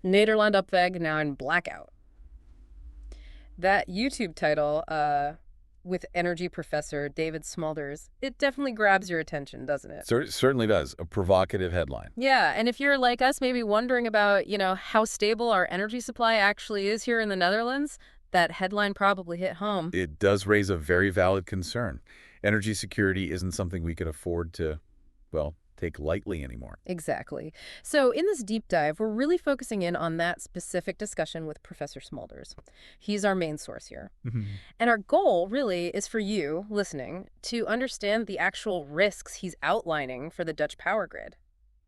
Nederland opweg now in blackout. That YouTube title, with energy professor David Smulders, it definitely grabs your attention, doesn't it? Certainly does. A provocative headline. Yeah, and if you're like us, maybe wondering about, how stable our energy supply actually is here in the Netherlands, that headline probably hit home. It does raise a very valid concern. Energy security isn't something we can afford to, well, take lightly anymore. Exactly. So in this deep dive, we're really focusing in on that specific discussion with Professor Smulders. He's our main source here. Mhm. And our goal really is for you, listening, to understand the actual risks he's outlining for the Dutch power grid.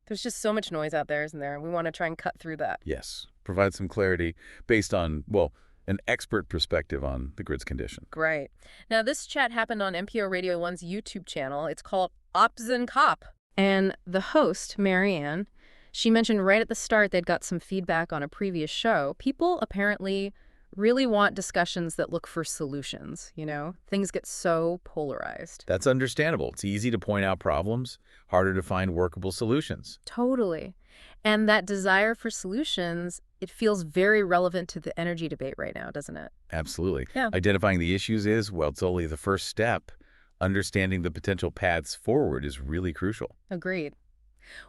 There's just so much noise out there, isn't there? We want to try and cut through that. Yes. Provide some clarity based on, well, an expert perspective on the grid's condition. Great. Now, this chat happened on NPO Radio 1's YouTube channel. It's called Ops and Cop. And the host, Marianne, she mentioned right at the start they'd got some feedback on a previous show. People apparently really want discussions that look for solutions. Things get so polarized. That's understandable. It's easy to point out problems, harder to find workable solutions. Totally. And that desire for solutions, it feels very relevant to the energy debate right now, doesn't it? Absolutely. Yeah. Identifying the issues is, well, it's only the first step. Understanding the potential paths forward is really crucial. Agreed.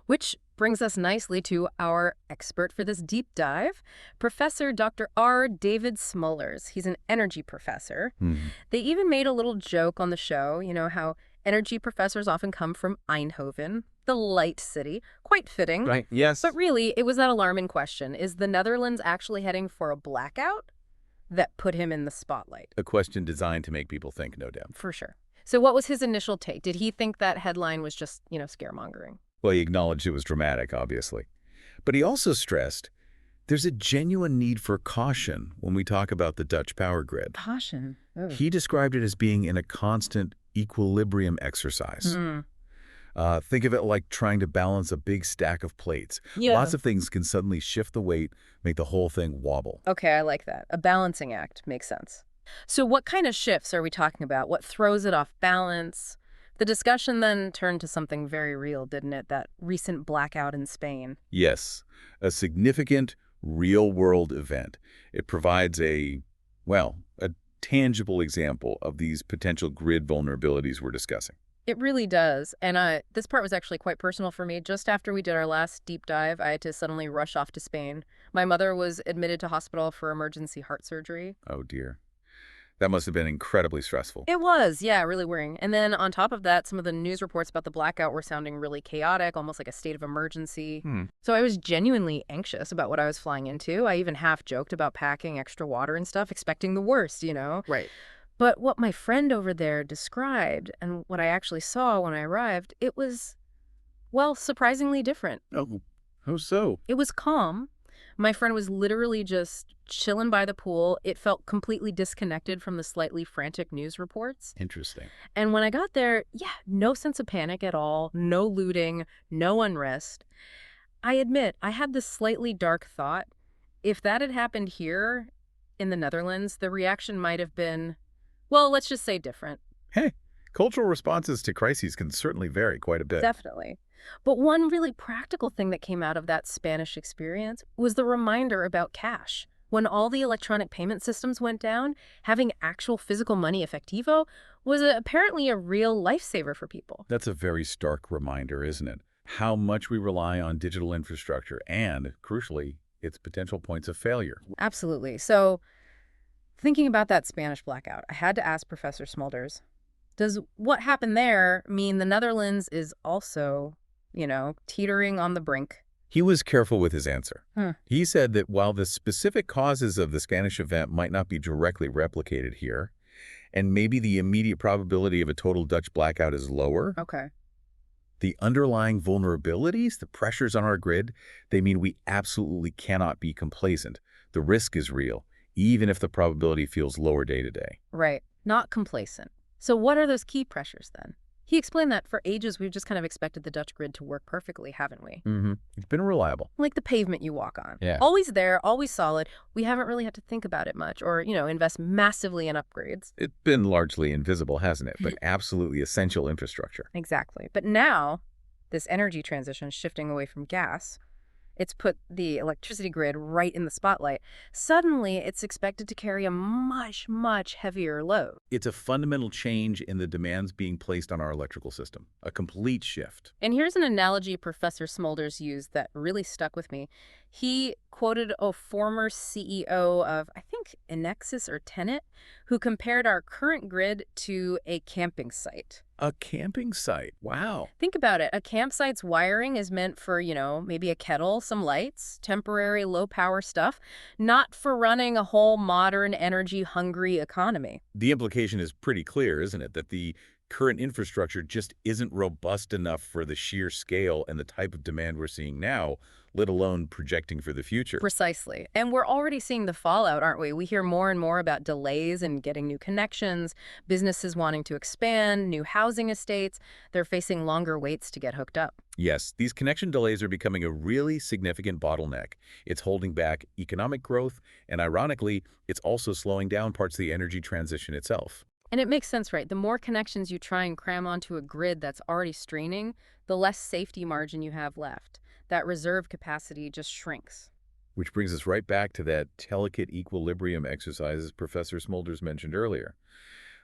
Which brings us nicely to our expert for this deep dive, Professor Dr. R. David Smulders. He's an energy professor. Mhm. They even made a little joke on the show, how energy professors often come from Eindhoven, the light city. Quite fitting. Right, yes. But really, it was that alarming question. Is the Netherlands actually heading for a blackout? That put him in the spotlight. A question designed to make people think, no doubt. For sure. So what was his initial take? Did he think that headline was just, scaremongering? Well, he acknowledged it was dramatic, obviously. But he also stressed there's a genuine need for caution when we talk about the Dutch power grid. Caution. Oh. He described it as being in a constant equilibrium exercise. Think of it like trying to balance a big stack of plates. Yeah. Lots of things can suddenly shift the weight, make the whole thing wobble. Okay, I like that. A balancing act makes sense. So what kind of shifts are we talking about? What throws it off balance? The discussion then turned to something very real, didn't it? That recent blackout in Spain. Yes, a significant real-world event. It provides a tangible example of these potential grid vulnerabilities we're discussing. It really does. And this part was actually quite personal for me. Just after we did our last deep dive, I had to suddenly rush off to Spain. My mother was admitted to hospital for emergency heart surgery. Oh, dear. That must have been incredibly stressful. It was, yeah, really worrying. And then on top of that, some of the news reports about the blackout were sounding really chaotic, almost like a state of emergency. So I was genuinely anxious about what I was flying into. I even half joked about packing extra water and stuff, expecting the worst. Right. But what my friend over there described and what I actually saw when I arrived, it was, well, surprisingly different. Oh, how so? It was calm. My friend was literally just chilling by the pool. It felt completely disconnected from the slightly frantic news reports. Interesting. And when I got there, yeah, no sense of panic at all, no looting, no unrest. I admit, I had this slightly dark thought. If that had happened here in the Netherlands, the reaction might have been, well, let's just say different. Hey, cultural responses to crises can certainly vary quite a bit. Definitely. But one really practical thing that came out of that Spanish experience was the reminder about cash. When all the electronic payment systems went down, having actual physical money efectivo was apparently a real lifesaver for people. That's a very stark reminder, isn't it? How much we rely on digital infrastructure and, crucially, its potential points of failure. Absolutely. So, thinking about that Spanish blackout, I had to ask Professor Smulders, does what happened there mean the Netherlands is also, teetering on the brink? He was careful with his answer. Hmm. He said that while the specific causes of the Spanish event might not be directly replicated here, and maybe the immediate probability of a total Dutch blackout is lower, Okay. the underlying vulnerabilities, the pressures on our grid, they mean we absolutely cannot be complacent. The risk is real, even if the probability feels lower day to day. Right. Not complacent. So what are those key pressures then? He explained that for ages we've just kind of expected the Dutch grid to work perfectly, haven't we? It's been reliable. Like the pavement you walk on. Yeah. Always there, always solid. We haven't really had to think about it much or, invest massively in upgrades. It's been largely invisible, hasn't it? But absolutely essential infrastructure. Exactly. But now, this energy transition shifting away from gas, It's put the electricity grid right in the spotlight. Suddenly, it's expected to carry a much, much heavier load. It's a fundamental change in the demands being placed on our electrical system, a complete shift. And here's an analogy Professor Smulders used that really stuck with me. He quoted a former CEO of, I think, Enexis or Tenet, who compared our current grid to a camping site. A camping site. Wow. Think about it. A campsite's wiring is meant for, maybe a kettle, some lights, temporary low-power stuff, not for running a whole modern, energy-hungry economy. The implication is pretty clear, isn't it? That the current infrastructure just isn't robust enough for the sheer scale and the type of demand we're seeing now, let alone projecting for the future. Precisely. And we're already seeing the fallout, aren't we? We hear more and more about delays in getting new connections, businesses wanting to expand, new housing estates. They're facing longer waits to get hooked up. Yes, these connection delays are becoming a really significant bottleneck. It's holding back economic growth, and ironically, it's also slowing down parts of the energy transition itself. And it makes sense, right? The more connections you try and cram onto a grid that's already straining, the less safety margin you have left. That reserve capacity just shrinks. Which brings us right back to that delicate equilibrium exercises Professor Smulders mentioned earlier.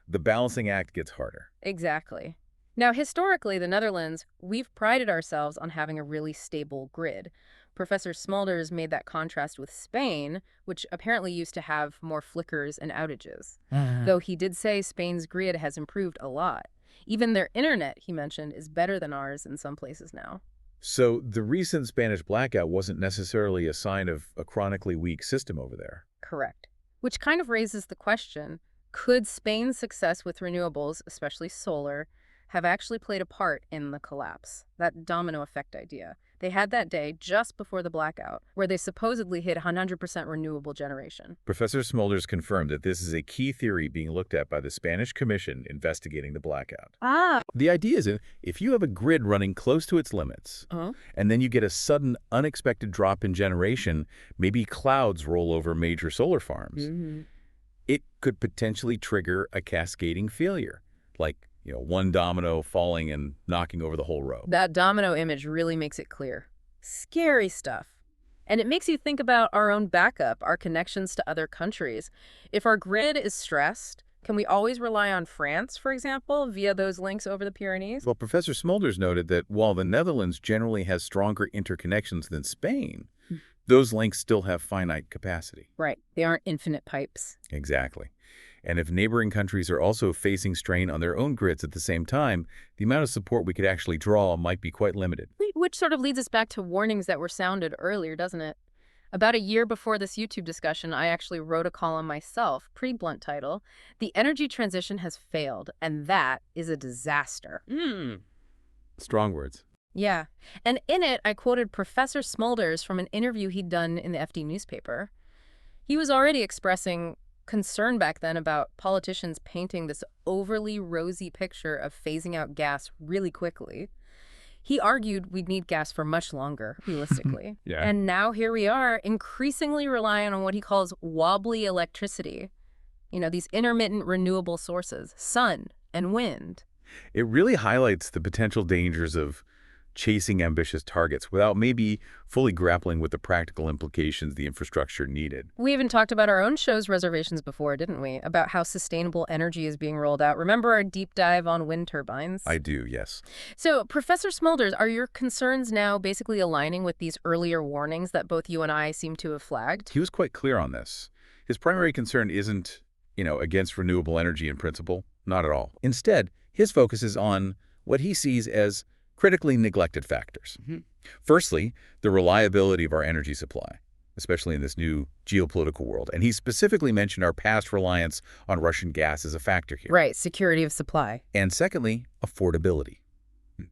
The balancing act gets harder. Exactly. Now, historically, the Netherlands, we've prided ourselves on having a really stable grid. Professor Smulders made that contrast with Spain, which apparently used to have more flickers and outages. Though he did say Spain's grid has improved a lot. Even their internet, he mentioned, is better than ours in some places now. So the recent Spanish blackout wasn't necessarily a sign of a chronically weak system over there. Correct. Which kind of raises the question, could Spain's success with renewables, especially solar, have actually played a part in the collapse? That domino effect idea. They had that day just before the blackout, where they supposedly hit 100% renewable generation. Professor Smulders confirmed that this is a key theory being looked at by the Spanish Commission investigating the blackout. Ah. The idea is that if you have a grid running close to its limits, and then you get a sudden, unexpected drop in generation, maybe clouds roll over major solar farms, it could potentially trigger a cascading failure, like one domino falling and knocking over the whole row. That domino image really makes it clear. Scary stuff. And it makes you think about our own backup, our connections to other countries. If our grid is stressed, can we always rely on France, for example, via those links over the Pyrenees? Well, Professor Smulders noted that while the Netherlands generally has stronger interconnections than Spain, those links still have finite capacity. Right. They aren't infinite pipes. Exactly. And if neighboring countries are also facing strain on their own grids at the same time, the amount of support we could actually draw might be quite limited. Which sort of leads us back to warnings that were sounded earlier, doesn't it? About a year before this YouTube discussion, I actually wrote a column myself, pretty blunt title, "The Energy Transition Has Failed, and That is a Disaster." Strong words. Yeah. And in it, I quoted Professor Smulders from an interview he'd done in the FD newspaper. He was already expressing concern back then about politicians painting this overly rosy picture of phasing out gas really quickly. He argued we'd need gas for much longer, realistically. Yeah. And now here we are, increasingly relying on what he calls wobbly electricity. These intermittent renewable sources, sun and wind. It really highlights the potential dangers of chasing ambitious targets without maybe fully grappling with the practical implications the infrastructure needed. We even talked about our own show's reservations before, didn't we? About how sustainable energy is being rolled out. Remember our deep dive on wind turbines? I do, yes. So, Professor Smulders, are your concerns now basically aligning with these earlier warnings that both you and I seem to have flagged? He was quite clear on this. His primary concern isn't, against renewable energy in principle. Not at all. Instead, his focus is on what he sees as critically neglected factors. Firstly, the reliability of our energy supply, especially in this new geopolitical world. And he specifically mentioned our past reliance on Russian gas as a factor here. Right, security of supply. And secondly, affordability,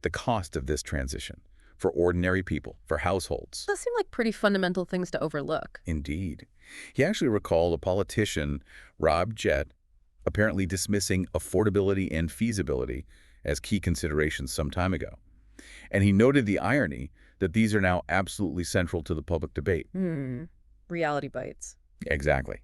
the cost of this transition for ordinary people, for households. Those seem like pretty fundamental things to overlook. Indeed. He actually recalled a politician, Rob Jett, apparently dismissing affordability and feasibility as key considerations some time ago. And he noted the irony that these are now absolutely central to the public debate. Reality bites. Exactly.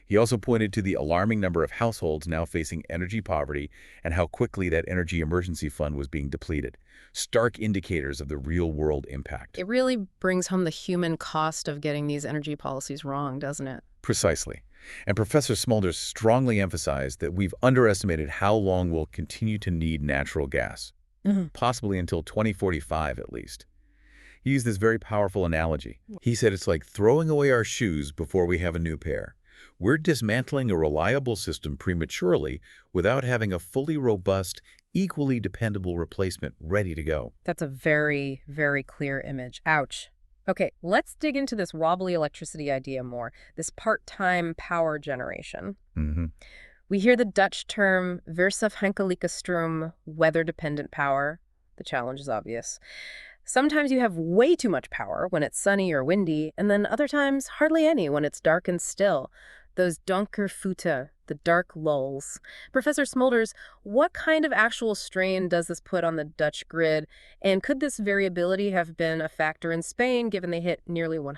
He also pointed to the alarming number of households now facing energy poverty and how quickly that energy emergency fund was being depleted. Stark indicators of the real-world impact. It really brings home the human cost of getting these energy policies wrong, doesn't it? Precisely. And Professor Smulders strongly emphasized that we've underestimated how long we'll continue to need natural gas, possibly until 2045 at least. He used this very powerful analogy. He said it's like throwing away our shoes before we have a new pair. We're dismantling a reliable system prematurely without having a fully robust, equally dependable replacement ready to go. That's a very, very clear image. Ouch. Okay, let's dig into this wobbly electricity idea more, this part-time power generation. We hear the Dutch term verafhankelijke stroom, weather-dependent power. The challenge is obvious. Sometimes you have way too much power when it's sunny or windy, and then other times hardly any when it's dark and still. Those donker fute, the dark lulls. Professor Smulders, what kind of actual strain does this put on the Dutch grid? And could this variability have been a factor in Spain, given they hit nearly 100%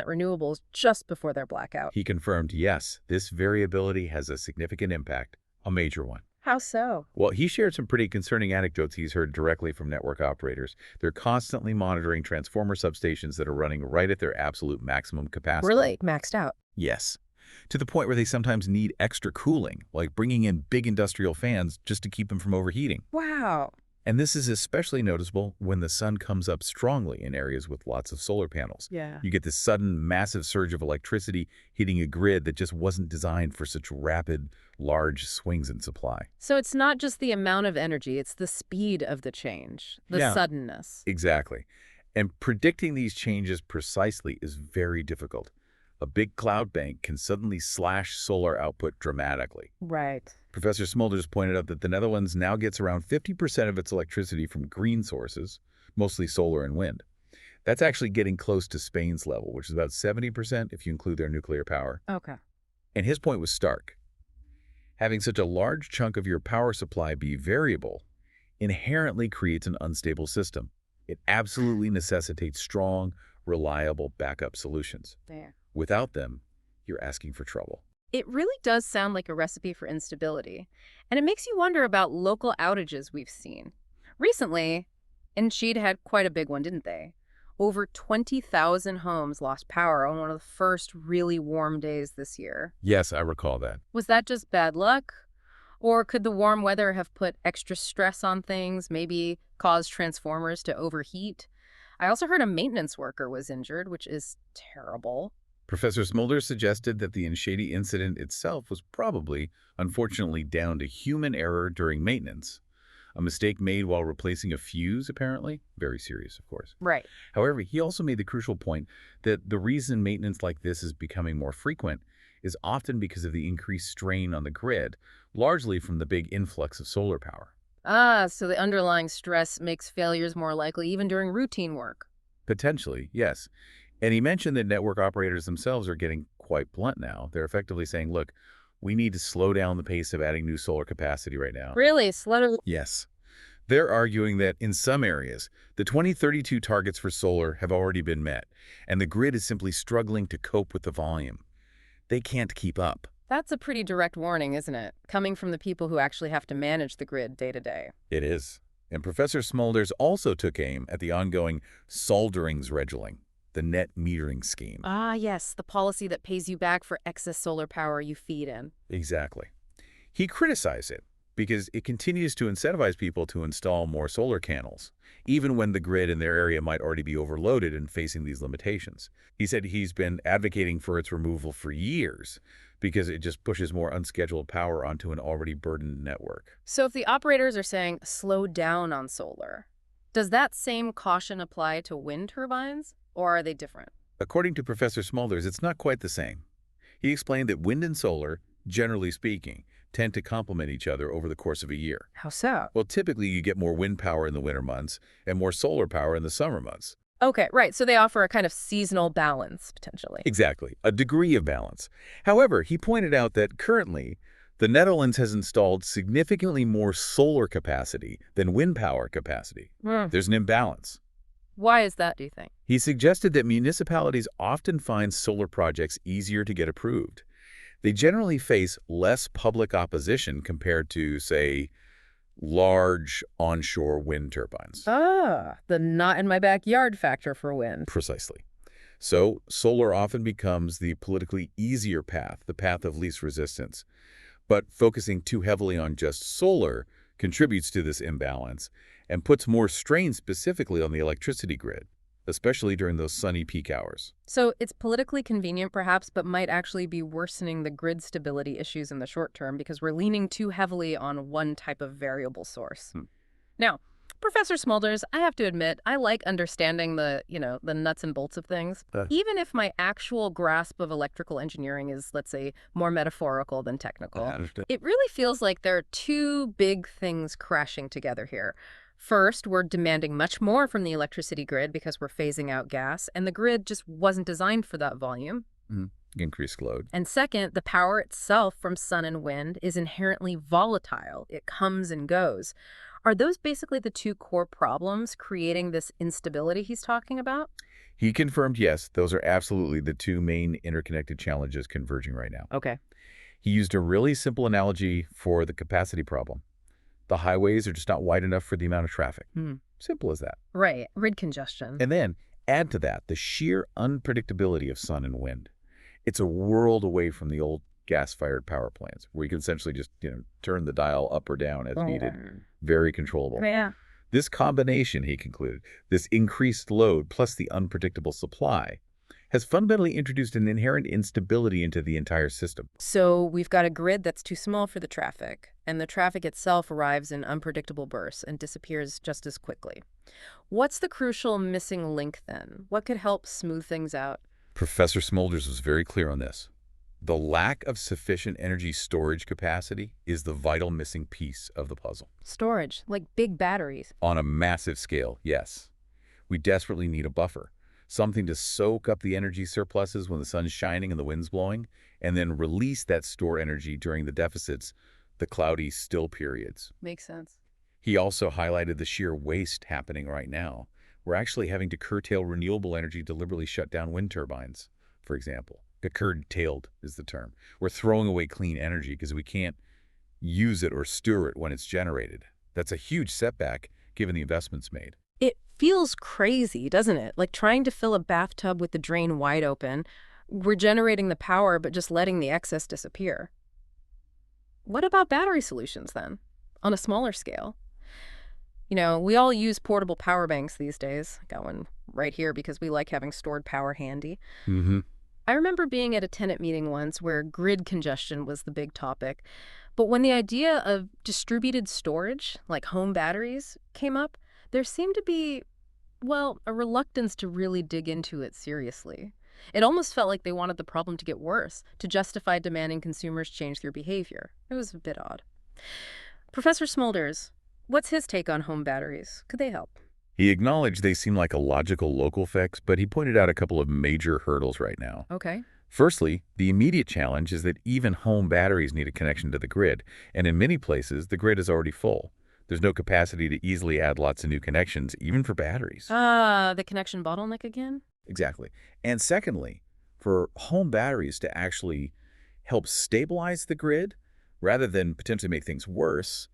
renewables just before their blackout? He confirmed, yes, this variability has a significant impact, a major one. How so? Well, he shared some pretty concerning anecdotes he's heard directly from network operators. They're constantly monitoring transformer substations that are running right at their absolute maximum capacity. Really? Maxed out? Yes. To the point where they sometimes need extra cooling, like bringing in big industrial fans just to keep them from overheating. Wow. And this is especially noticeable when the sun comes up strongly in areas with lots of solar panels. Yeah. You get this sudden, massive surge of electricity hitting a grid that just wasn't designed for such rapid, large swings in supply. So it's not just the amount of energy, it's the speed of the change, the suddenness. Exactly. And predicting these changes precisely is very difficult. A big cloud bank can suddenly slash solar output dramatically. Right. Professor Smulders pointed out that the Netherlands now gets around 50% of its electricity from green sources, mostly solar and wind. That's actually getting close to Spain's level, which is about 70% if you include their nuclear power. Okay. And his point was stark. Having such a large chunk of your power supply be variable inherently creates an unstable system. It absolutely necessitates strong, reliable backup solutions. There. Without them, you're asking for trouble. It really does sound like a recipe for instability. And it makes you wonder about local outages we've seen. Recently, Enschede had quite a big one, didn't they? Over 20,000 homes lost power on one of the first really warm days this year. Yes, I recall that. Was that just bad luck? Or could the warm weather have put extra stress on things, maybe caused transformers to overheat? I also heard a maintenance worker was injured, which is terrible. Professor Smulders suggested that the Enschede incident itself was probably, unfortunately, down to human error during maintenance. A mistake made while replacing a fuse, apparently. Very serious, of course. Right. However, he also made the crucial point that the reason maintenance like this is becoming more frequent is often because of the increased strain on the grid, largely from the big influx of solar power. Ah, so the underlying stress makes failures more likely even during routine work. Potentially, yes. And he mentioned that network operators themselves are getting quite blunt now. They're effectively saying, look, we need to slow down the pace of adding new solar capacity right now. Really? Slow? Yes. They're arguing that in some areas, the 2032 targets for solar have already been met, and the grid is simply struggling to cope with the volume. They can't keep up. That's a pretty direct warning, isn't it? Coming from the people who actually have to manage the grid day to day. It is. And Professor Smulders also took aim at the ongoing Solderungsregeling, the net metering scheme. Ah, yes, the policy that pays you back for excess solar power you feed in. Exactly. He criticized it because it continues to incentivize people to install more solar panels, even when the grid in their area might already be overloaded and facing these limitations. He said he's been advocating for its removal for years because it just pushes more unscheduled power onto an already burdened network. So if the operators are saying slow down on solar, does that same caution apply to wind turbines, or are they different? According to Professor Smulders, it's not quite the same. He explained that wind and solar, generally speaking, tend to complement each other over the course of a year. How so? Well, typically you get more wind power in the winter months and more solar power in the summer months. Okay, right. So they offer a kind of seasonal balance, potentially. Exactly, a degree of balance. However, he pointed out that currently, the Netherlands has installed significantly more solar capacity than wind power capacity. There's an imbalance. Why is that, do you think? He suggested that municipalities often find solar projects easier to get approved. They generally face less public opposition compared to, say, large onshore wind turbines. Ah, the not in my backyard factor for wind. Precisely. So solar often becomes the politically easier path, the path of least resistance. But focusing too heavily on just solar contributes to this imbalance and puts more strain specifically on the electricity grid, especially during those sunny peak hours. So it's politically convenient perhaps, but might actually be worsening the grid stability issues in the short term because we're leaning too heavily on one type of variable source. Now, Professor Smulders, I have to admit, I like understanding the nuts and bolts of things. Even if my actual grasp of electrical engineering is, let's say, more metaphorical than technical, it really feels like there are two big things crashing together here. First, we're demanding much more from the electricity grid because we're phasing out gas, and the grid just wasn't designed for that volume. Increased load. And second, the power itself from sun and wind is inherently volatile. It comes and goes. Are those basically the two core problems creating this instability he's talking about? He confirmed, yes, those are absolutely the two main interconnected challenges converging right now. Okay. He used a really simple analogy for the capacity problem. The highways are just not wide enough for the amount of traffic. Simple as that. Right. Grid congestion. And then add to that the sheer unpredictability of sun and wind. It's a world away from the old gas-fired power plants where you can essentially just, turn the dial up or down as needed. Very controllable. Yeah. This combination, he concluded, this increased load plus the unpredictable supply, has fundamentally introduced an inherent instability into the entire system. So we've got a grid that's too small for the traffic, and the traffic itself arrives in unpredictable bursts and disappears just as quickly. What's the crucial missing link then? What could help smooth things out? Professor Smulders was very clear on this. The lack of sufficient energy storage capacity is the vital missing piece of the puzzle. Storage, like big batteries. On a massive scale, yes. We desperately need a buffer, something to soak up the energy surpluses when the sun's shining and the wind's blowing, and then release that stored energy during the deficits, the cloudy, still periods. Makes sense. He also highlighted the sheer waste happening right now. We're actually having to curtail renewable energy, deliberately shut down wind turbines, for example. Curtailed is the term. We're throwing away clean energy because we can't use it or store it when it's generated. That's a huge setback given the investments made. It feels crazy, doesn't it? Like trying to fill a bathtub with the drain wide open. We're generating the power, but just letting the excess disappear. What about battery solutions then, on a smaller scale? We all use portable power banks these days. Got one right here because we like having stored power handy. I remember being at a tenant meeting once where grid congestion was the big topic. But when the idea of distributed storage, like home batteries, came up, there seemed to be, a reluctance to really dig into it seriously. It almost felt like they wanted the problem to get worse, to justify demanding consumers change their behavior. It was a bit odd. Professor Smulders, what's his take on home batteries? Could they help? He acknowledged they seem like a logical local fix, but he pointed out a couple of major hurdles right now. Okay. Firstly, the immediate challenge is that even home batteries need a connection to the grid, and in many places, the grid is already full. There's no capacity to easily add lots of new connections, even for batteries. The connection bottleneck again? Exactly. And secondly, for home batteries to actually help stabilize the grid, rather than potentially make things worse,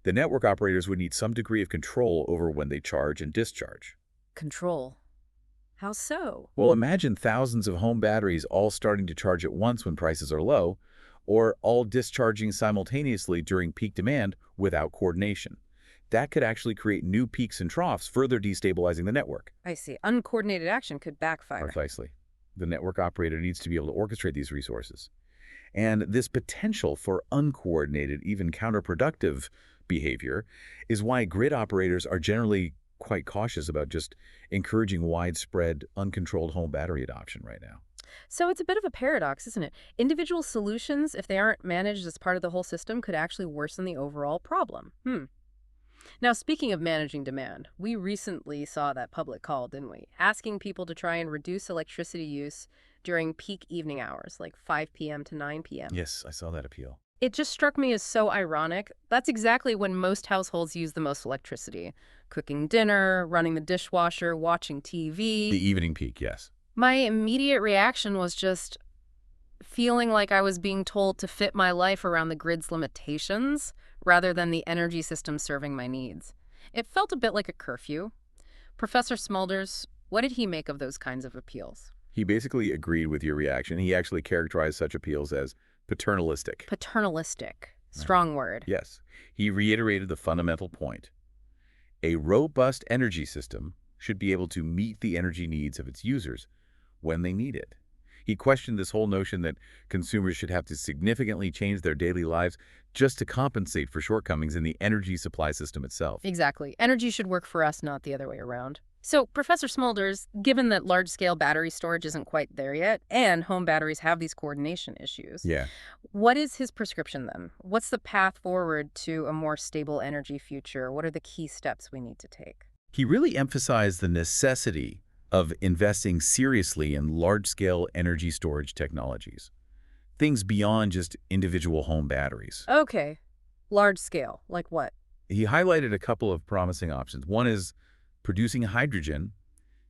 the network operators would need some degree of control over when they charge and discharge. Control? How so? Well, imagine thousands of home batteries all starting to charge at once when prices are low, or all discharging simultaneously during peak demand without coordination. That could actually create new peaks and troughs, further destabilizing the network. I see. Uncoordinated action could backfire. Precisely. The network operator needs to be able to orchestrate these resources. And this potential for uncoordinated, even counterproductive behavior is why grid operators are generally quite cautious about just encouraging widespread, uncontrolled home battery adoption right now. So it's a bit of a paradox, isn't it? Individual solutions, if they aren't managed as part of the whole system, could actually worsen the overall problem. Now, speaking of managing demand, we recently saw that public call, didn't we? Asking people to try and reduce electricity use during peak evening hours, like 5 p.m. to 9 p.m. Yes, I saw that appeal. It just struck me as so ironic. That's exactly when most households use the most electricity. Cooking dinner, running the dishwasher, watching TV. The evening peak, yes. My immediate reaction was just, feeling like I was being told to fit my life around the grid's limitations rather than the energy system serving my needs. It felt a bit like a curfew. Professor Smulders, what did he make of those kinds of appeals? He basically agreed with your reaction. He actually characterized such appeals as paternalistic. Paternalistic. Right. Strong word. Yes, he reiterated the fundamental point. A robust energy system should be able to meet the energy needs of its users when they need it. He questioned this whole notion that consumers should have to significantly change their daily lives just to compensate for shortcomings in the energy supply system itself. Exactly. Energy should work for us, not the other way around. So, Professor Smulders, given that large-scale battery storage isn't quite there yet, and home batteries have these coordination issues, Yeah. what is his prescription then? What's the path forward to a more stable energy future? What are the key steps we need to take? He really emphasized the necessity of investing seriously in large-scale energy storage technologies, things beyond just individual home batteries. Okay. Large scale. Like what? He highlighted a couple of promising options. One is producing hydrogen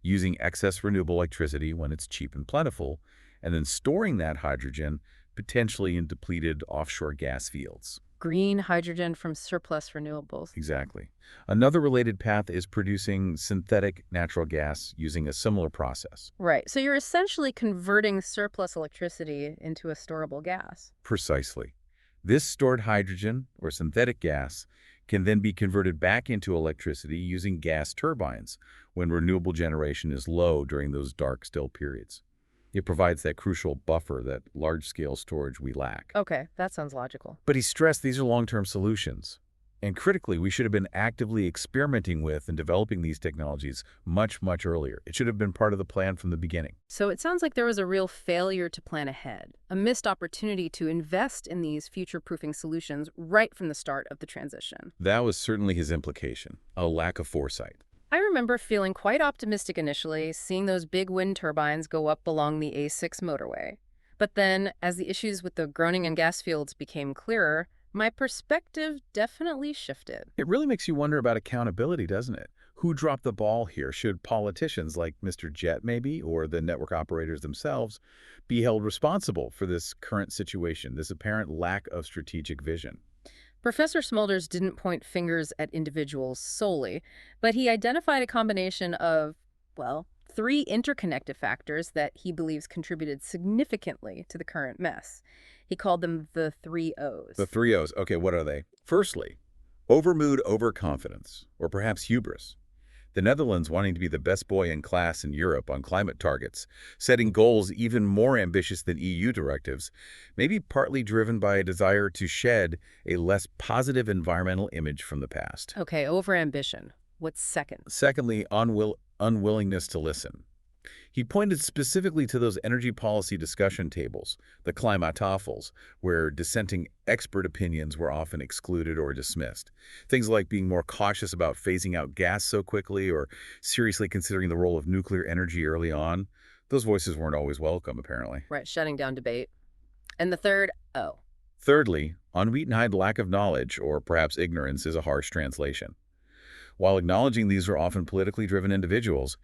using excess renewable electricity when it's cheap and plentiful, and then storing that hydrogen potentially in depleted offshore gas fields. Green hydrogen from surplus renewables. Exactly. Another related path is producing synthetic natural gas using a similar process. Right. So you're essentially converting surplus electricity into a storable gas. Precisely. This stored hydrogen, or synthetic gas, can then be converted back into electricity using gas turbines when renewable generation is low during those dark, still periods. It provides that crucial buffer, that large-scale storage we lack. Okay, that sounds logical. But he stressed these are long-term solutions. And critically, we should have been actively experimenting with and developing these technologies much, much earlier. It should have been part of the plan from the beginning. So it sounds like there was a real failure to plan ahead, a missed opportunity to invest in these future-proofing solutions right from the start of the transition. That was certainly his implication, a lack of foresight. I remember feeling quite optimistic initially, seeing those big wind turbines go up along the A6 motorway. But then, as the issues with the Groningen gas fields became clearer, my perspective definitely shifted. It really makes you wonder about accountability, doesn't it? Who dropped the ball here? Should politicians like Mr. Jet, maybe, or the network operators themselves be held responsible for this current situation, this apparent lack of strategic vision? Professor Smulders didn't point fingers at individuals solely, but he identified a combination of, well, three interconnected factors that he believes contributed significantly to the current mess. He called them the 3 O's. The 3 O's. Okay, what are they? Firstly, overmood, overconfidence, or perhaps hubris. The Netherlands wanting to be the best boy in class in Europe on climate targets, setting goals even more ambitious than EU directives, may be partly driven by a desire to shed a less positive environmental image from the past. Okay, overambition. What's second? Secondly, unwillingness to listen. He pointed specifically to those energy policy discussion tables, the Klimatafel's, where dissenting expert opinions were often excluded or dismissed. Things like being more cautious about phasing out gas so quickly or seriously considering the role of nuclear energy early on. Those voices weren't always welcome, apparently. Right, shutting down debate. And the third O. Thirdly, unwittinghed lack of knowledge, or perhaps ignorance, is a harsh translation. While acknowledging these are often politically driven individuals,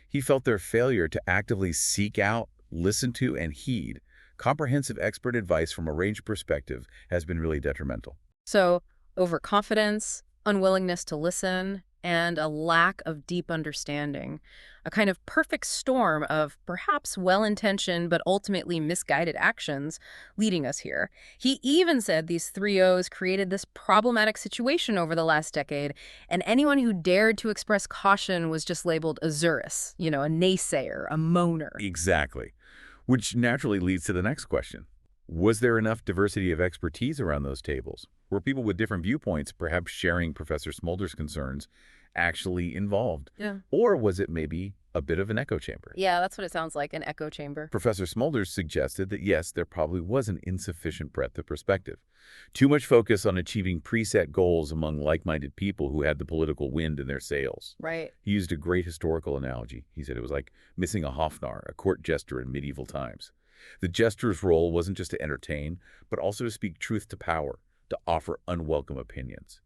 he felt their failure to actively seek out, listen to, and heed comprehensive expert advice from a range perspective has been really detrimental. So, overconfidence, unwillingness to listen, and a lack of deep understanding. A kind of perfect storm of perhaps well-intentioned but ultimately misguided actions leading us here. He even said these 3 O's created this problematic situation over the last decade, and anyone who dared to express caution was just labeled a Zurus, a naysayer, a moaner. Exactly. Which naturally leads to the next question. Was there enough diversity of expertise around those tables? Were people with different viewpoints, perhaps sharing Professor Smulders' concerns, actually involved? Yeah. Or was it maybe a bit of an echo chamber? Yeah, that's what it sounds like, an echo chamber. Professor Smulders suggested that yes, there probably was an insufficient breadth of perspective. Too much focus on achieving preset goals among like-minded people who had the political wind in their sails. Right. He used a great historical analogy. He said it was like missing a Hofnar, a court jester in medieval times. The jester's role wasn't just to entertain, but also to speak truth to power, to offer unwelcome opinions.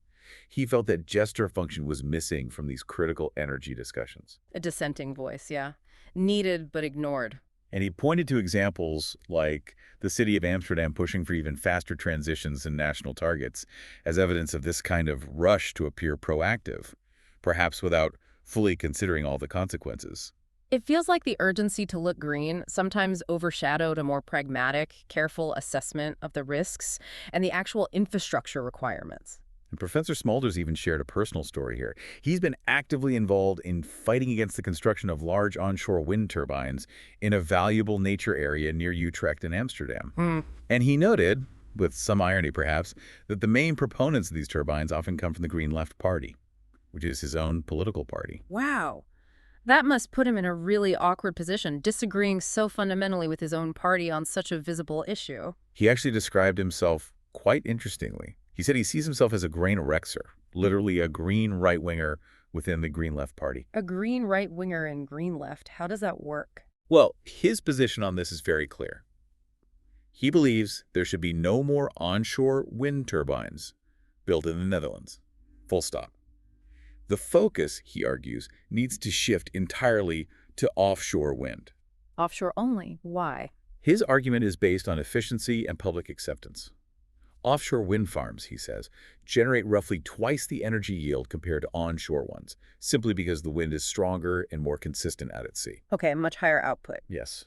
He felt that jester function was missing from these critical energy discussions. A dissenting voice, yeah. Needed but ignored. And he pointed to examples like the city of Amsterdam pushing for even faster transitions in national targets as evidence of this kind of rush to appear proactive, perhaps without fully considering all the consequences. It feels like the urgency to look green sometimes overshadowed a more pragmatic, careful assessment of the risks and the actual infrastructure requirements. And Professor Smulders even shared a personal story here. He's been actively involved in fighting against the construction of large onshore wind turbines in a valuable nature area near Utrecht and Amsterdam. And he noted, with some irony perhaps, that the main proponents of these turbines often come from the Green Left Party, which is his own political party. Wow. That must put him in a really awkward position, disagreeing so fundamentally with his own party on such a visible issue. He actually described himself quite interestingly. He said he sees himself as a grain rexer, literally a green right-winger within the Green Left Party. A green right-winger and green left, how does that work? Well, his position on this is very clear. He believes there should be no more onshore wind turbines built in the Netherlands. Full stop. The focus, he argues, needs to shift entirely to offshore wind. Offshore only. Why? His argument is based on efficiency and public acceptance. Offshore wind farms, he says, generate roughly twice the energy yield compared to onshore ones, simply because the wind is stronger and more consistent out at sea. Okay, much higher output. Yes.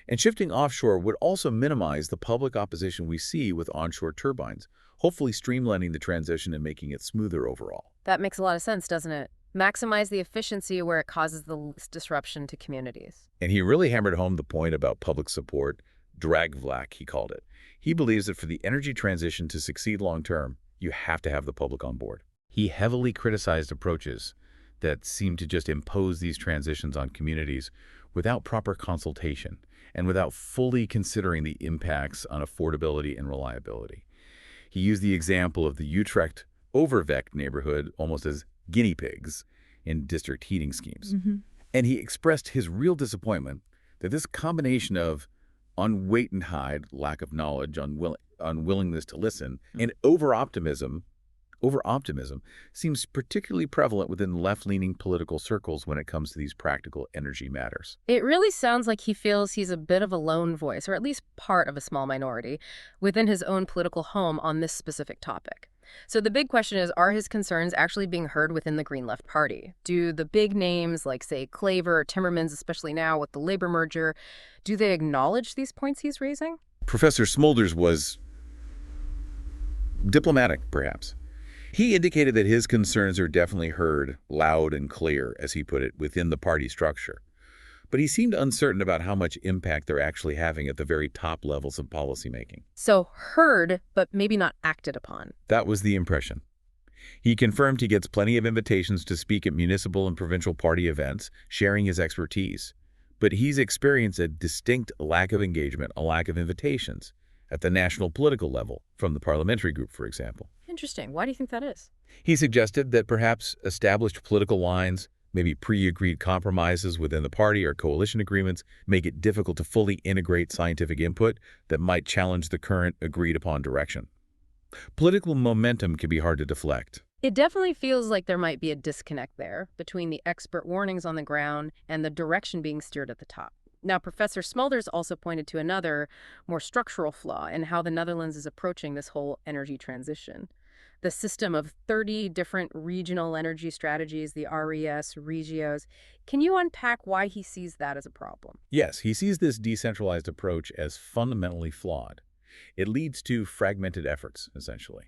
And shifting offshore would also minimize the public opposition we see with onshore turbines, hopefully streamlining the transition and making it smoother overall. That makes a lot of sense, doesn't it? Maximize the efficiency where it causes the least disruption to communities. And he really hammered home the point about public support, dragvlak, he called it. He believes that for the energy transition to succeed long-term, you have to have the public on board. He heavily criticized approaches that seem to just impose these transitions on communities without proper consultation and without fully considering the impacts on affordability and reliability. He used the example of the Utrecht Overvecht neighborhood almost as guinea pigs in district heating schemes. And he expressed his real disappointment that this combination of unweightenheid, lack of knowledge, unwillingness to listen, and over-optimism seems particularly prevalent within left-leaning political circles when it comes to these practical energy matters. It really sounds like he feels he's a bit of a lone voice, or at least part of a small minority, within his own political home on this specific topic. So the big question is, are his concerns actually being heard within the Green Left Party? Do the big names like, say, Claver or Timmermans, especially now with the labor merger, do they acknowledge these points he's raising? Professor Smulders was diplomatic, perhaps. He indicated that his concerns are definitely heard loud and clear, as he put it, within the party structure. But he seemed uncertain about how much impact they're actually having at the very top levels of policymaking. So heard, but maybe not acted upon. That was the impression. He confirmed he gets plenty of invitations to speak at municipal and provincial party events, sharing his expertise. But he's experienced a distinct lack of engagement, a lack of invitations, at the national political level, from the parliamentary group, for example. Interesting. Why do you think that is? He suggested that perhaps established political lines, maybe pre-agreed compromises within the party or coalition agreements, make it difficult to fully integrate scientific input that might challenge the current agreed-upon direction. Political momentum can be hard to deflect. It definitely feels like there might be a disconnect there between the expert warnings on the ground and the direction being steered at the top. Now, Professor Smulders also pointed to another, more structural flaw in how the Netherlands is approaching this whole energy transition. The system of 30 different regional energy strategies, the RES, Regios. Can you unpack why he sees that as a problem? Yes, he sees this decentralized approach as fundamentally flawed. It leads to fragmented efforts, essentially.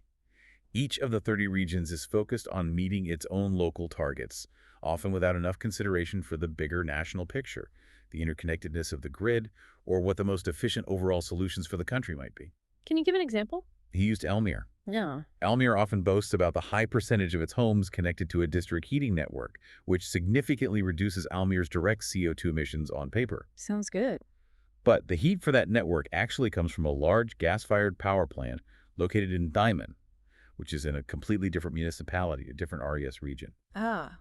Each of the 30 regions is focused on meeting its own local targets, often without enough consideration for the bigger national picture, the interconnectedness of the grid, or what the most efficient overall solutions for the country might be. Can you give an example? He used Almere. Yeah. Almere often boasts about the high percentage of its homes connected to a district heating network, which significantly reduces Almere's direct CO2 emissions on paper. Sounds good. But the heat for that network actually comes from a large gas-fired power plant located in Diemen, which is in a completely different municipality, a different RES region. Ah.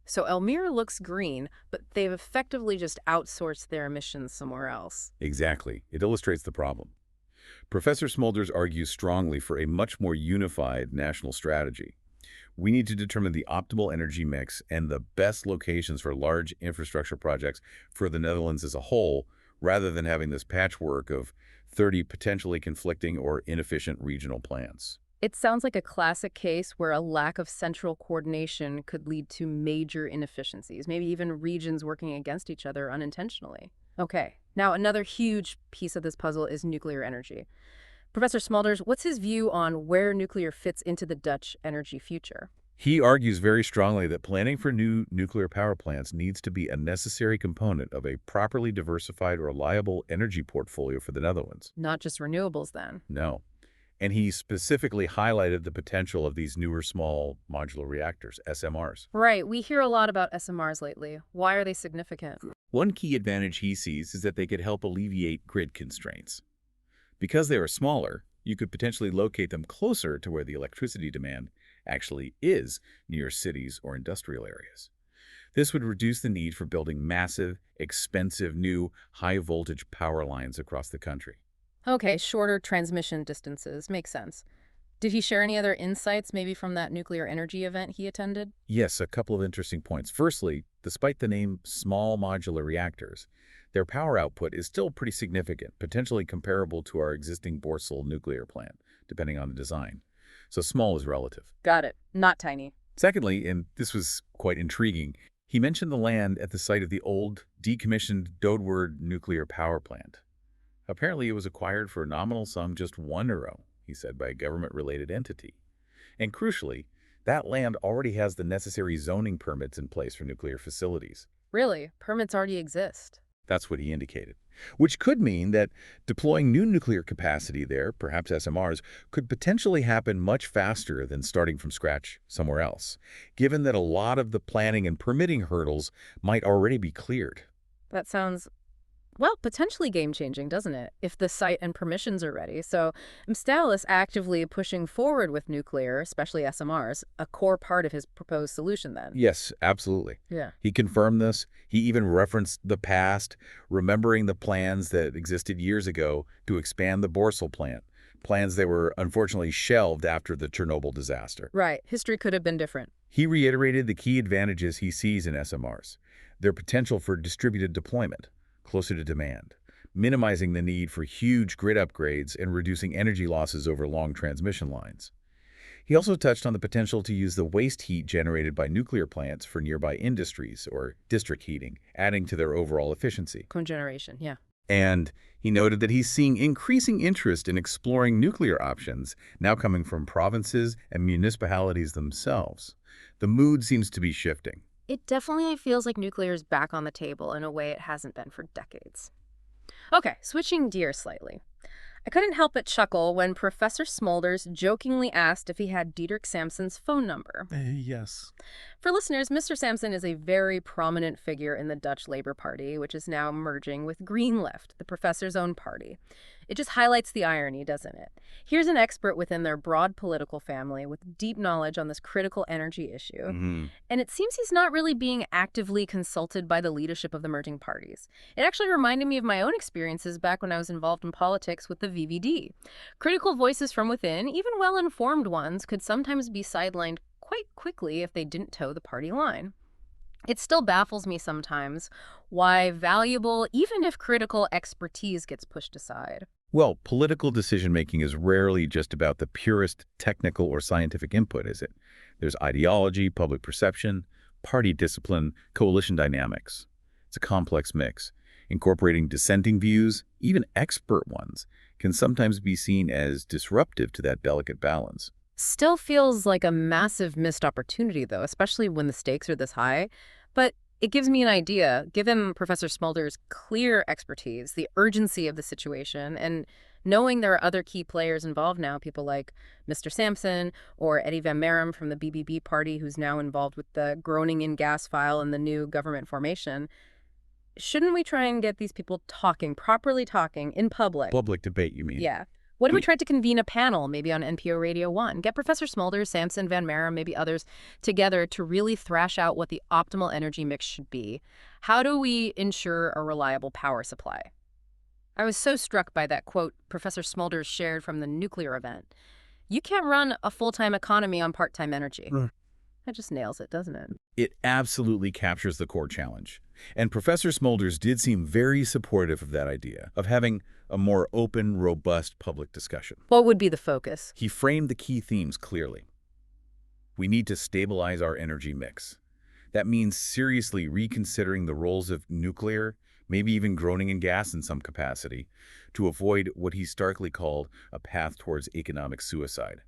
So Almere looks green, but they've effectively just outsourced their emissions somewhere else. Exactly. It illustrates the problem. Professor Smulders argues strongly for a much more unified national strategy, We need to determine the optimal energy mix and the best locations for large infrastructure projects for the Netherlands as a whole, rather than having this patchwork of 30 potentially conflicting or inefficient regional plans. It sounds like a classic case where a lack of central coordination could lead to major inefficiencies, maybe even regions working against each other unintentionally. Okay, now another huge piece of this puzzle is nuclear energy. Professor Smulders, what's his view on where nuclear fits into the Dutch energy future? He argues very strongly that planning for new nuclear power plants needs to be a necessary component of a properly diversified, reliable energy portfolio for the Netherlands. Not just renewables, then. No. And he specifically highlighted the potential of these newer small modular reactors, SMRs. Right, we hear a lot about SMRs lately. Why are they significant? One key advantage he sees is that they could help alleviate grid constraints. Because they are smaller, you could potentially locate them closer to where the electricity demand actually is, near cities or industrial areas. This would reduce the need for building massive, expensive, new, high-voltage power lines across the country. Okay, shorter transmission distances. Makes sense. Did he share any other insights, maybe from that nuclear energy event he attended? Yes, a couple of interesting points. Firstly, despite the name small modular reactors, their power output is still pretty significant, potentially comparable to our existing Borsel nuclear plant, depending on the design. So small is relative. Got it. Not tiny. Secondly, and this was quite intriguing, he mentioned the land at the site of the old, decommissioned Doedwaard nuclear power plant. Apparently, it was acquired for a nominal sum, just €1, he said, by a government-related entity. And crucially, that land already has the necessary zoning permits in place for nuclear facilities. Really? Permits already exist. That's what he indicated. Which could mean that deploying new nuclear capacity there, perhaps SMRs, could potentially happen much faster than starting from scratch somewhere else, given that a lot of the planning and permitting hurdles might already be cleared. That sounds, well, potentially game-changing, doesn't it? If the site and permissions are ready. So Mstal is actively pushing forward with nuclear, especially SMRs, a core part of his proposed solution then. Yes, absolutely. Yeah. He confirmed this. He even referenced the past, remembering the plans that existed years ago to expand the Borsel plant, plans that were unfortunately shelved after the Chernobyl disaster. Right. History could have been different. He reiterated the key advantages he sees in SMRs, their potential for distributed deployment, closer to demand, minimizing the need for huge grid upgrades and reducing energy losses over long transmission lines. He also touched on the potential to use the waste heat generated by nuclear plants for nearby industries or district heating, adding to their overall efficiency. Cogeneration, yeah. And he noted that he's seeing increasing interest in exploring nuclear options, now coming from provinces and municipalities themselves. The mood seems to be shifting. It definitely feels like nuclear is back on the table in a way it hasn't been for decades. Okay, switching gears slightly. I couldn't help but chuckle when Professor Smulders jokingly asked if he had Diederik Samson's phone number. Yes. For listeners, Mr. Samson is a very prominent figure in the Dutch Labour Party, which is now merging with Green Left, the professor's own party. It just highlights the irony, doesn't it? Here's an expert within their broad political family with deep knowledge on this critical energy issue. And it seems he's not really being actively consulted by the leadership of the merging parties. It actually reminded me of my own experiences back when I was involved in politics with the VVD. Critical voices from within, even well-informed ones, could sometimes be sidelined quite quickly if they didn't toe the party line. It still baffles me sometimes why valuable, even if critical, expertise gets pushed aside. Well, political decision-making is rarely just about the purest technical or scientific input, is it? There's ideology, public perception, party discipline, coalition dynamics. It's a complex mix. Incorporating dissenting views, even expert ones, can sometimes be seen as disruptive to that delicate balance. Still feels like a massive missed opportunity, though, especially when the stakes are this high. But it gives me an idea, given Professor Smulders' clear expertise, the urgency of the situation, and knowing there are other key players involved now, people like Mr. Sampson or Eddie Van Merum from the BBB party, who's now involved with the Groningen gas file and the new government formation. Shouldn't we try and get these people talking, properly talking, in public? Public debate, you mean? Yeah. What if we tried to convene a panel, maybe on NPO Radio 1? Get Professor Smulders, Sampson, Van Merum, maybe others, together to really thrash out what the optimal energy mix should be. How do we ensure a reliable power supply? I was so struck by that quote Professor Smulders shared from the nuclear event. You can't run a full-time economy on part-time energy. That just nails it, doesn't it? It absolutely captures the core challenge. And Professor Smulders did seem very supportive of that idea, of having a more open, robust public discussion. What would be the focus? He framed the key themes clearly. We need to stabilize our energy mix. That means seriously reconsidering the roles of nuclear, maybe even Groningen gas in some capacity, to avoid what he starkly called a path towards economic suicide.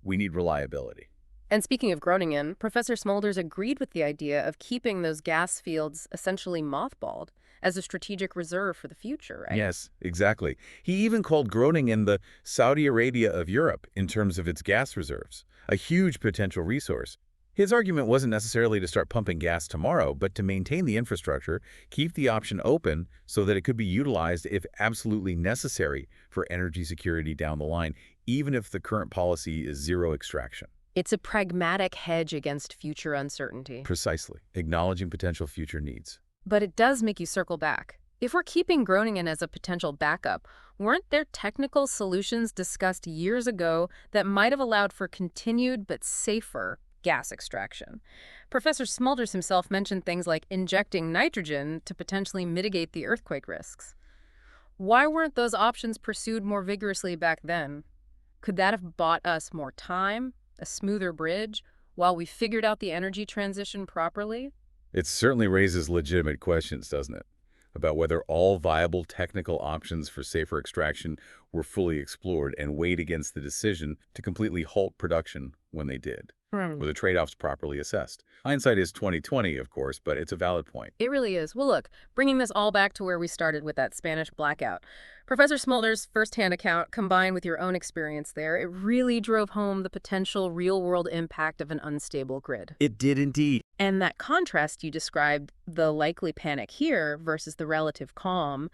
We need reliability. And speaking of Groningen, Professor Smulders agreed with the idea of keeping those gas fields essentially mothballed as a strategic reserve for the future, right? Yes, exactly. He even called Groningen the Saudi Arabia of Europe in terms of its gas reserves, a huge potential resource. His argument wasn't necessarily to start pumping gas tomorrow, but to maintain the infrastructure, keep the option open so that it could be utilized if absolutely necessary for energy security down the line, even if the current policy is zero extraction. It's a pragmatic hedge against future uncertainty. Precisely, acknowledging potential future needs. But it does make you circle back. If we're keeping Groningen as a potential backup, weren't there technical solutions discussed years ago that might have allowed for continued but safer gas extraction? Professor Smulders himself mentioned things like injecting nitrogen to potentially mitigate the earthquake risks. Why weren't those options pursued more vigorously back then? Could that have bought us more time, a smoother bridge, while we figured out the energy transition properly? It certainly raises legitimate questions, doesn't it? About whether all viable technical options for safer extraction were fully explored and weighed against the decision to completely halt production when they did. Were the trade-offs properly assessed? Hindsight is 20/20, of course, but it's a valid point. It really is. Well, look, bringing this all back to where we started with that Spanish blackout. Professor Smulders' firsthand account, combined with your own experience there, it really drove home the potential real-world impact of an unstable grid. It did indeed. And that contrast you described, the likely panic here versus the relative calm,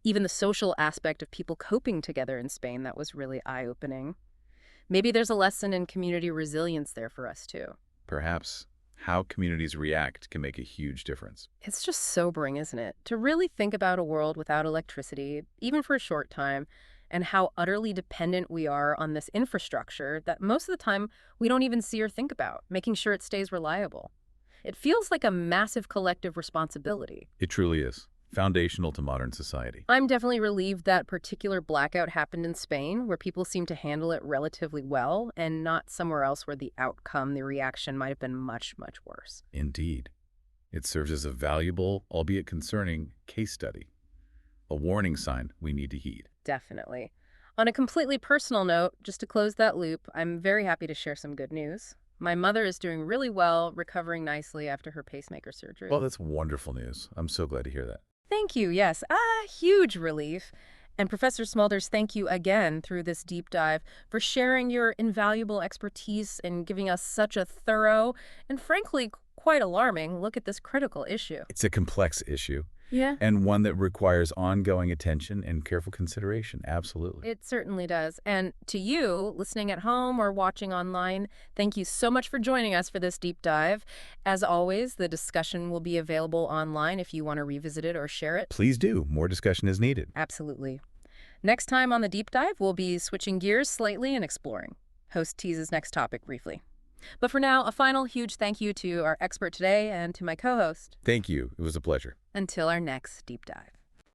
even the social aspect of people coping together in Spain, that was really eye-opening. Maybe there's a lesson in community resilience there for us, too. Perhaps how communities react can make a huge difference. It's just sobering, isn't it? To really think about a world without electricity, even for a short time, and how utterly dependent we are on this infrastructure that most of the time we don't even see or think about, making sure it stays reliable. It feels like a massive collective responsibility. It truly is. Foundational to modern society. I'm definitely relieved that particular blackout happened in Spain, where people seem to handle it relatively well, and not somewhere else where the outcome, the reaction might have been much, much worse. Indeed. It serves as a valuable, albeit concerning, case study. A warning sign we need to heed. Definitely. On a completely personal note, just to close that loop, I'm very happy to share some good news. My mother is doing really well, recovering nicely after her pacemaker surgery. Well, that's wonderful news. I'm so glad to hear that. Thank you, yes. Huge relief. And Professor Smulders, thank you again through this deep dive for sharing your invaluable expertise and giving us such a thorough and frankly quite alarming look at this critical issue. It's a complex issue. Yeah. And one that requires ongoing attention and careful consideration. Absolutely. It certainly does. And to you, listening at home or watching online, thank you so much for joining us for this deep dive. As always, the discussion will be available online if you want to revisit it or share it. Please do. More discussion is needed. Absolutely. Next time on the deep dive, we'll be switching gears slightly and exploring. Host teases next topic briefly. But for now, a final huge thank you to our expert today and to my co-host. Thank you. It was a pleasure. Until our next deep dive.